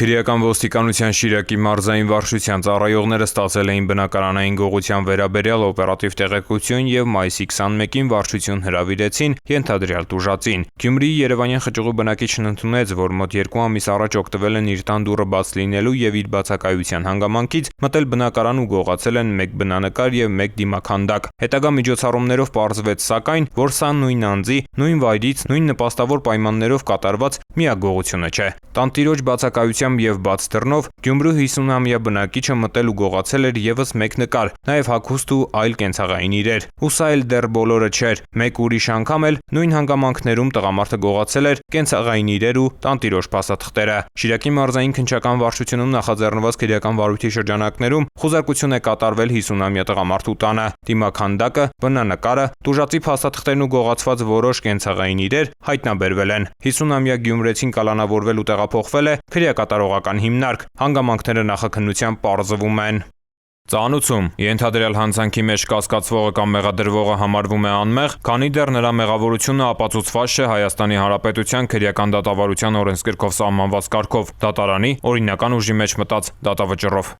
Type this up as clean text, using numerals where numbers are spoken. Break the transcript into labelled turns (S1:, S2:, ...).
S1: Քրեական ոստիկանության Շիրակի մարզային վարչության ծառայողները ստացել էին բնակարանային գողության վերաբերյալ օպերատիվ տեղեկություն եւ մայիսի 21-ին վարչություն հրավիրեցին ենթադրյալ տուժածին։ Գյումրիի Երևանյան խճուղու բնակիչն ընդունեց, որ մոտ 2 ամիս առաջ օգտվել են իր տան դուռը բաց լինելու եւ իր բացակայության հանգամանքից մտել բնակարան ու գողացել են 1 բնանկար եւ 1 դիմաքանդակ։ Հետագա միջոցառումներով պարզվեց սակայն, որ սա նույն անձի, նույն վայրից, նույն նպաստավոր պայմաններով կատարված միակ գողությունը չէ։ Տանտիրոջ բացակայությամբ եւ բաց դռնով Գյումրու 50-ամյա բնակիչը մտել ու գողացել էր եւս 1 նկար, նաեւ հագուստ ու այլ կենցաղային իրեր։ Ու սա էլ դեռ բոլորը չէր։ Մեկ ուրիշ անգամ էլ նույն հանգամանքներում տղամարդը գողացել էր կենցաղային իրեր ու տանտիրոջ փաստաթղթերը։ Շիրակի մարզային քննչական վարչությունում նախաձեռնված քրեական վարույթի շրջանակներում խուզարկություն է կատարվել 50-ամյա տղամարդու տանը։ Դիմաքանդակը, բնանկարը, տուժածի փաստաթղթերն ու գողացված որոշ կենցաղային իրեր հայտնաբերվել են։ 50-ամյա գյումրեցին կալանավորվել ու տեղափոխվել է քրեակատարողական հիմնարկ։ Հանգամանքները նախաքննությամբ պարզվում են։ Ծանուցում ենթադրյալ հանցանքի մեջ կասկածվողը կամ մեղադրվողը համարվում է անմեղ, քանի դեռ նրա մեղավորությունը ապացուցված չէ Հայաստանի Հանրապետության քրեական դատավարության օրենսգրքով սահմանված կարգով՝ դատարանի օրինական ուժի մեջ մտած դատավճռով։